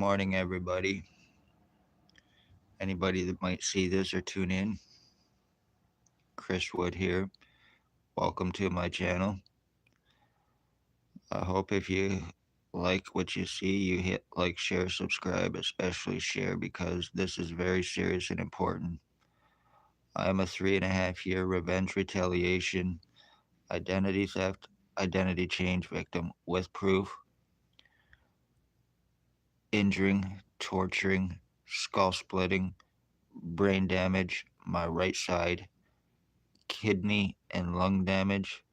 morning, everybody. Anybody that might see this or tune in, Chris Wood here. Welcome to my channel. I hope if you like what you see, you hit like, share, subscribe, especially share because this is very serious and important. I am a 3.5 year revenge retaliation, identity theft, identity change victim with proof, injuring, torturing, skull splitting, brain damage, my right side, kidney and lung damage,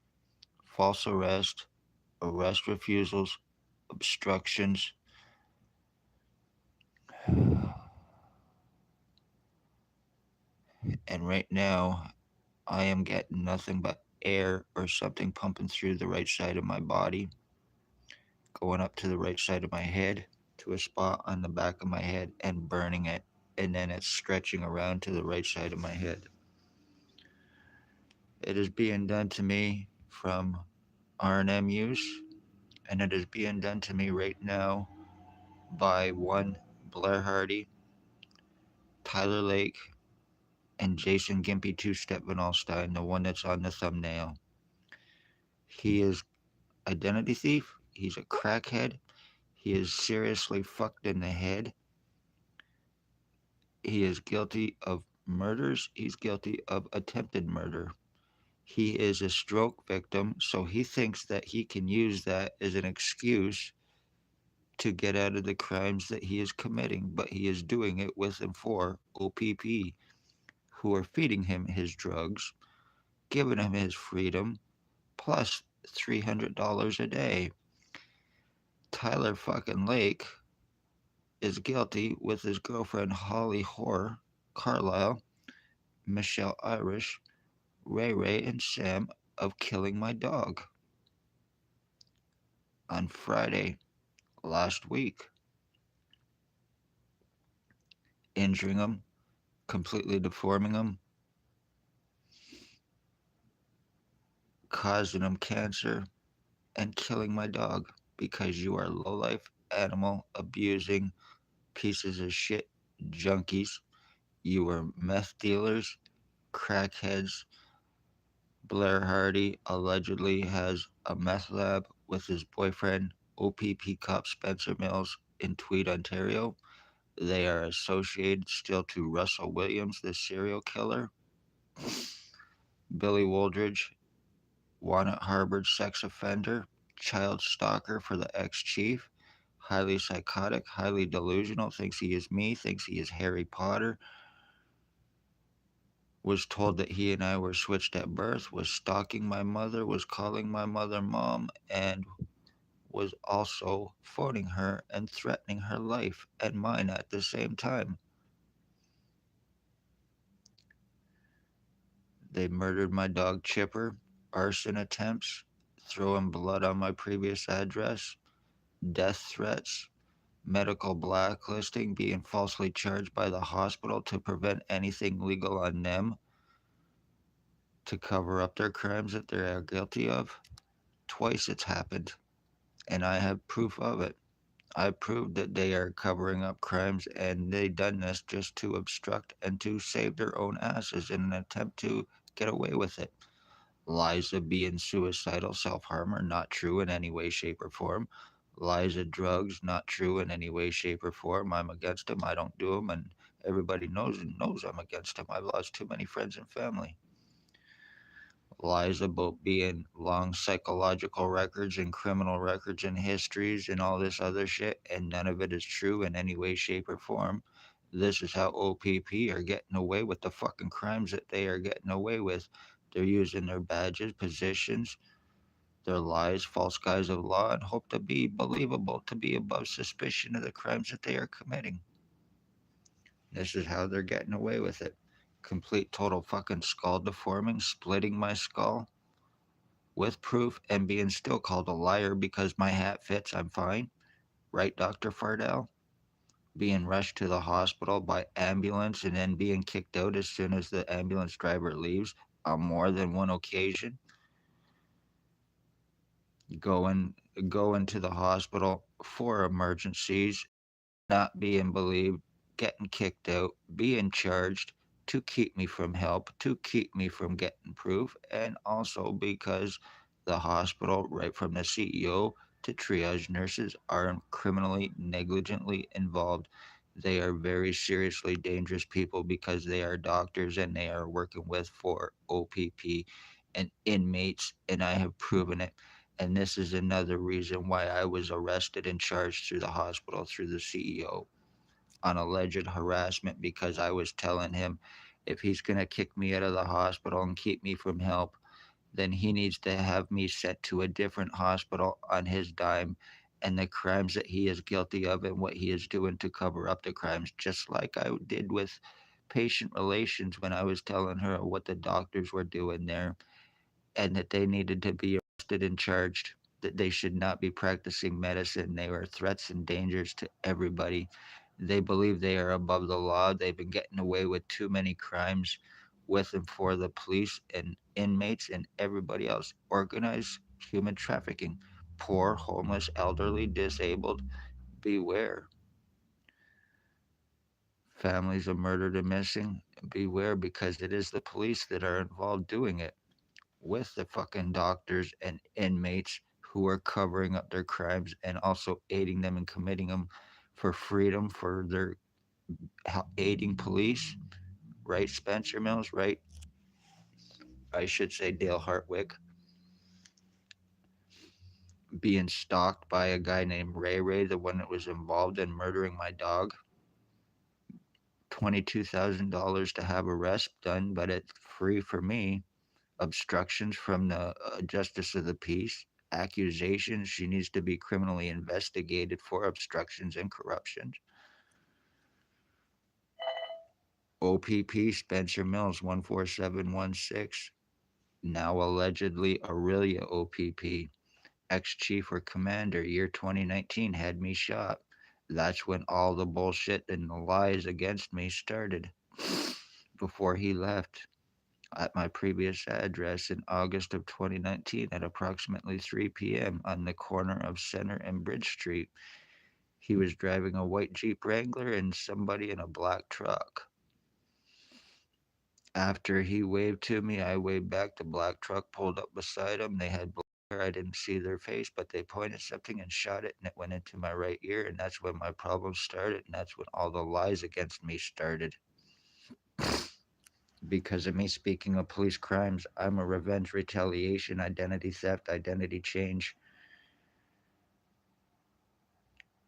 false arrest, arrest refusals, obstructions. And right now, I am getting nothing but air or something pumping through the right side of my body, going up to the right side of my head to a spot on the back of my head and burning it. And then it's stretching around to the right side of my head. It is being done to me from R&M use, and it is being done to me right now by one Blair Hardy, Tyler Lake, and Jason Gimpy two-step Vanalstine, the one that's on the thumbnail. He is identity thief. He's a crackhead. He is seriously fucked in the head. He is guilty of murders. He's guilty of attempted murder. He is a stroke victim, so he thinks that he can use that as an excuse to get out of the crimes that he is committing, but he is doing it with and for O.P.p, who are feeding him his drugs, giving him his freedom, plus $300 a day. Tyler fucking Lake is guilty with his girlfriend Holly Hoare, Carlisle, Michelle Irish, Ray Ray, and Sam of killing my dog on Friday last week, injuring him, completely deforming him, causing him cancer, and killing my dog because you are low-life animal abusing pieces of shit junkies. You are meth dealers, crackheads. Blair Hardy allegedly has a meth lab with his boyfriend, O.P.p cop Spencer Mills, in Tweed, Ontario. They are associated still to Russell Williams, the serial killer, Billy Wooldridge, wanted harbored sex offender, child stalker for the ex-chief, highly psychotic, highly delusional, thinks he is me, thinks he is Harry Potter, was told that he and I were switched at birth, was stalking my mother, was calling my mother mom, and was also phoning her and threatening her life and mine at the same time. They murdered my dog Chipper, arson attempts, throwing blood on my previous address, death threats, medical blacklisting, being falsely charged by the hospital to prevent anything legal on them to cover up their crimes that they are guilty of. Twice it's happened, and I have proof of it. I proved that they are covering up crimes and they done this just to obstruct and to save their own asses in an attempt to get away with it. Lies of being suicidal, self-harmer, not true in any way, shape, or form. Lies of drugs, not true in any way, shape, or form. I'm against them. I don't do them, and everybody knows I'm against them. I've lost too many friends and family. Lies about being long psychological records and criminal records and histories and all this other shit, and none of it is true in any way, shape, or form. This is how O.P.p are getting away with the fucking crimes that they are getting away with. They're using their badges, positions, their lies, false guise of law, and hope to be believable, to be above suspicion of the crimes that they are committing. This is how they're getting away with it. Complete, total fucking skull deforming, splitting my skull with proof, and being still called a liar because my hat fits, I'm fine. Right, Dr. Fardell? Being rushed to the hospital by ambulance and then being kicked out as soon as the ambulance driver leaves on more than one occasion. Going going to the hospital for emergencies not being believed, getting kicked out, being charged to keep me from help, to keep me from getting proof, and also because the hospital, right from the CEO to triage nurses, are criminally negligently involved. They are very seriously dangerous people because they are doctors and they are working with for O.P.p and inmates, and I have proven it. And this is another reason why I was arrested and charged through the hospital through the CEO on alleged harassment because I was telling him if he's going to kick me out of the hospital and keep me from help, then he needs to have me sent to a different hospital on his dime. And the crimes that he is guilty of and what he is doing to cover up the crimes, just like I did with patient relations when I was telling her what the doctors were doing there and that they needed to be arrested and charged, that they should not be practicing medicine. They are threats and dangers to everybody. They believe they are above the law. They've been getting away with too many crimes with and for the police and inmates and everybody else. Organized human trafficking. Poor, homeless, elderly, disabled. Beware. Families of murdered and missing. Beware because it is the police that are involved doing it with the fucking doctors and inmates who are covering up their crimes and also aiding them and committing them for freedom for their aiding police, right? Spencer Mills, right? I should say Dale Hartwick being stalked by a guy named Ray Ray, the one that was involved in murdering my dog. $22,000 to have arrest done, but it's free for me. Obstructions from the justice of the peace, accusations she needs to be criminally investigated for obstructions and corruption. O.P.p. Spencer Mills 14716, now allegedly Aurelia O.P.p. Ex-chief or commander, year 2019, had me shot. That's when all the bullshit and the lies against me started. Before he left, at my previous address in August of 2019 at approximately 3 p.m. on the corner of Center and Bridge Street. He was driving a white Jeep Wrangler and somebody in a black truck. After he waved to me, I waved back. The black truck pulled up beside him. They had black hair. I didn't see their face, but they pointed something and shot it, and it went into my right ear. And that's when my problems started, and that's when all the lies against me started. Because of me speaking of police crimes, I'm a revenge, retaliation, identity theft, identity change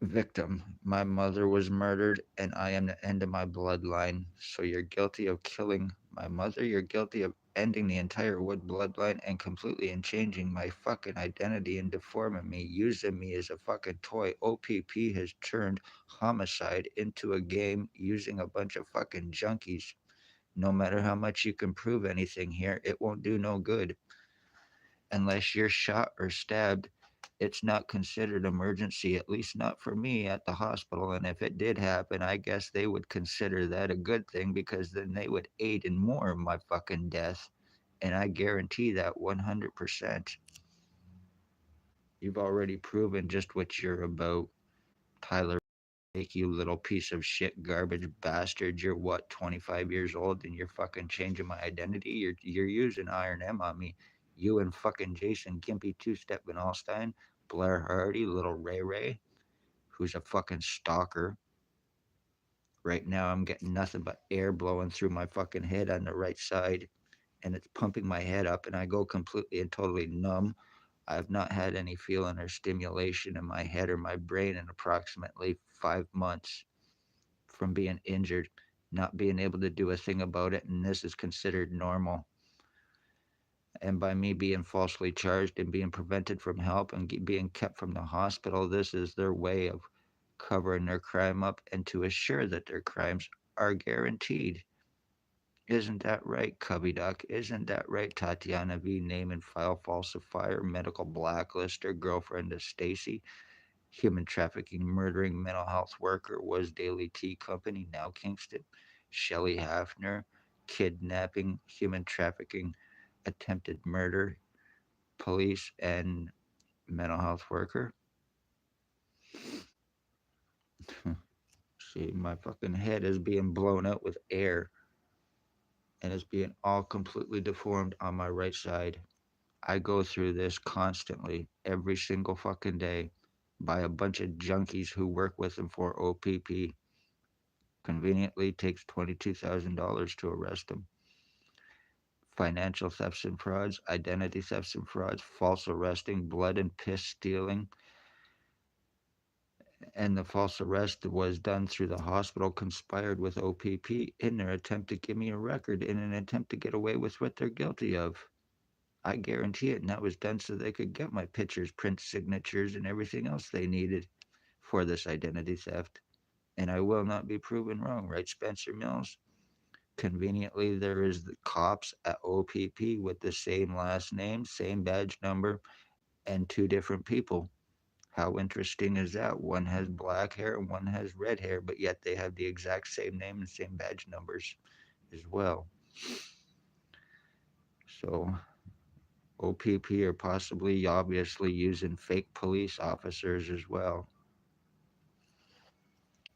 victim. My mother was murdered, and I am the end of my bloodline. So you're guilty of killing my mother. You're guilty of ending the entire Wood bloodline and completely and changing my fucking identity and deforming me, using me as a fucking toy. O.P.p has turned homicide into a game using a bunch of fucking junkies. No matter how much you can prove anything here, it won't do no good. Unless you're shot or stabbed, it's not considered emergency, at least not for me at the hospital. And if it did happen, I guess they would consider that a good thing because then they would aid in more of my fucking death. And I guarantee that 100%. You've already proven just what you're about, Tyler. You little piece of shit garbage bastard. You're what, 25 years old and you're fucking changing my identity? You're using Iron M on me. You and fucking Jason Gimpy two-step Vanalstine, Blair Hardy, little Ray Ray, who's a fucking stalker. Right now I'm getting nothing but air blowing through my fucking head on the right side and it's pumping my head up and I go completely and totally numb. I've not had any feeling or stimulation in my head or my brain in approximately 5 months from being injured, not being able to do a thing about it, and this is considered normal. And by me being falsely charged and being prevented from help and being kept from the hospital, this is their way of covering their crime up and to assure that their crimes are guaranteed. Isn't that right, Cubby Duck? Isn't that right, Tatiana V, name and file falsifier, medical blacklister, girlfriend of Stacy, human trafficking, murdering mental health worker, was Daily Tea Company, now Kingston, Shelley Hafner, kidnapping, human trafficking, attempted murder, police, and mental health worker. See, my fucking head is being blown out with air and it's being all completely deformed on my right side. I go through this constantly, every single fucking day, by a bunch of junkies who work with him for O.P.p. Conveniently takes $22,000 to arrest him. Financial thefts and frauds, identity thefts and frauds, false arresting, blood and piss stealing, and the false arrest was done through the hospital conspired with O.P.p. in their attempt to give me a record in an attempt to get away with what they're guilty of. I guarantee it, and that was done so they could get my pictures, print signatures, and everything else they needed for this identity theft. And I will not be proven wrong, right, Spencer Mills? Conveniently, there is the cops at O.P.p. with the same last name, same badge number, and two different people. How interesting is that? One has black hair and one has red hair, but yet they have the exact same name and same badge numbers as well. So O.P.p. are possibly, obviously, using fake police officers as well,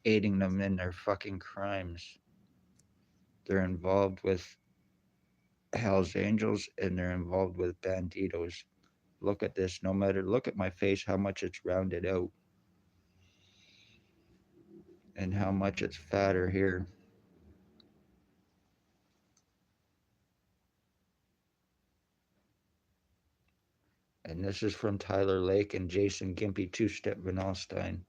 aiding them in their fucking crimes. They're involved with Hell's Angels and they're involved with Banditos. Look at this. No matter, look at my face, how much it's rounded out and how much it's fatter here. And this is from Tyler Lake and Jason Gimpy, two-step Vanalstine.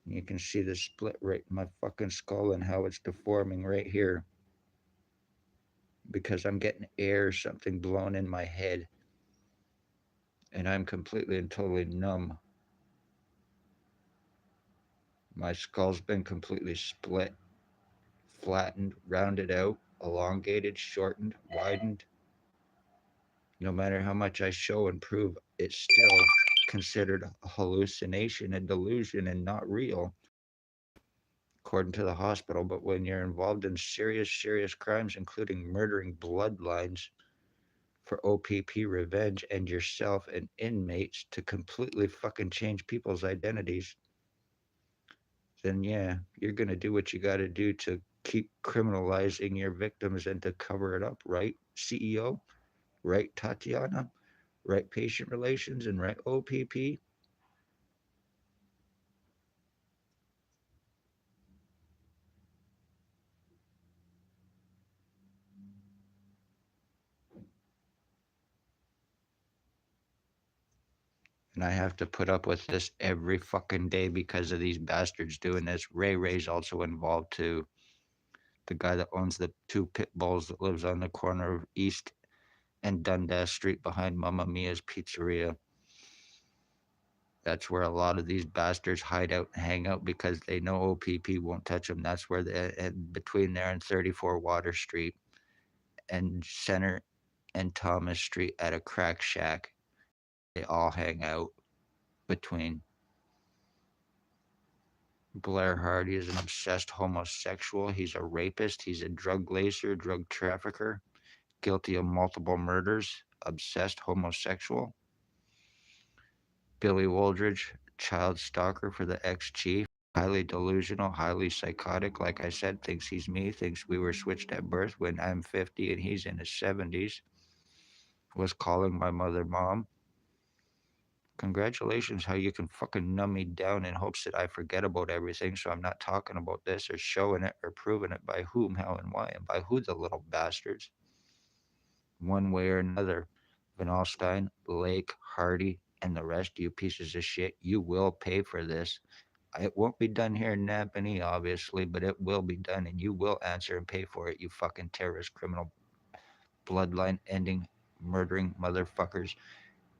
You can see the split right in my fucking skull and how it's deforming right here because I'm getting air or something blown in my head and I'm completely and totally numb. My skull's been completely split, flattened, rounded out, elongated, shortened, widened. No matter how much I show and prove, it's still considered a hallucination, a delusion, and not real, according to the hospital. But when you're involved in serious, serious crimes, including murdering bloodlines for O.P.p. revenge and yourself and inmates to completely fucking change people's identities, then yeah, you're going to do what you got to do to keep criminalizing your victims and to cover it up, right, CEO? Right, Tatiana? Right, patient relations? And right, O.P.p.? And I have to put up with this every fucking day because of these bastards doing this. Ray Ray's also involved too. The guy that owns the two pit bulls that lives on the corner of East and Dundas Street behind Mamma Mia's Pizzeria. That's where a lot of these bastards hide out and hang out because they know O.P.p. won't touch them. That's where they, between there and 34 Water Street and Center and Thomas Street at a crack shack, they all hang out between. Blair Hardy is an obsessed homosexual. He's a rapist. He's a drug lacer, drug trafficker, guilty of multiple murders, obsessed homosexual. Billy Wooldridge, child stalker for the ex-chief, highly delusional, highly psychotic. Like I said, thinks he's me, thinks we were switched at birth when I'm 50 and he's in his 70s. Was calling my mother mom. Congratulations, how you can fucking numb me down in hopes that I forget about everything so I'm not talking about this or showing it or proving it by whom, how, and why, and by who the little bastards. One way or another, Vanalstine, Lake, Hardy, and the rest of you pieces of shit, you will pay for this. It won't be done here in Napanee, obviously, but it will be done, and you will answer and pay for it, you fucking terrorist, criminal, bloodline ending, murdering motherfuckers.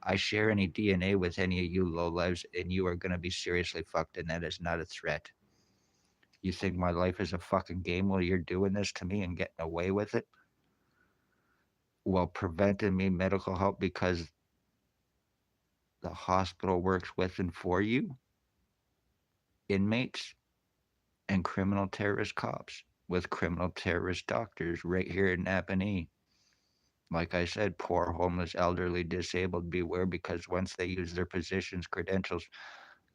I share any DNA with any of you lowlives, and you are going to be seriously fucked, and that is not a threat. You think my life is a fucking game while you're doing this to me and getting away with it? While preventing me medical help because the hospital works with and for you? Inmates and criminal terrorist cops with criminal terrorist doctors right here in Napanee. Like I said, poor, homeless, elderly, disabled, beware because once they use their positions, credentials,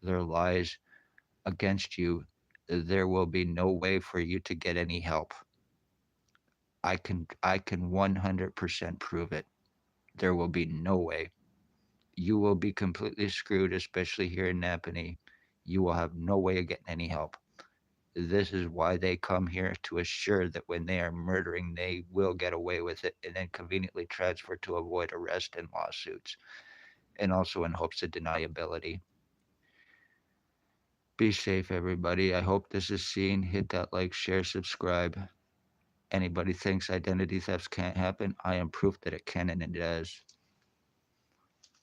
their lies against you there will be no way for you to get any help. I can 100% prove it. There will be no way. You will be completely screwed, especially here in Napanee. You will have no way of getting any help. This is why they come here, to assure that when they are murdering, they will get away with it and then conveniently transfer to avoid arrest and lawsuits, and also in hopes of deniability. Be safe, everybody. I hope this is seen. Hit that like, share, subscribe. Anybody thinks identity thefts can't happen, I am proof that it can, and it does.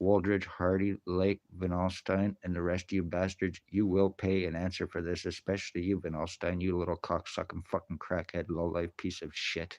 Waldridge, Hardy, Lake, Vanalstine, and the rest of you bastards, you will pay and answer for this, especially you, Vanalstine, you little cocksucking fucking crackhead, lowlife piece of shit.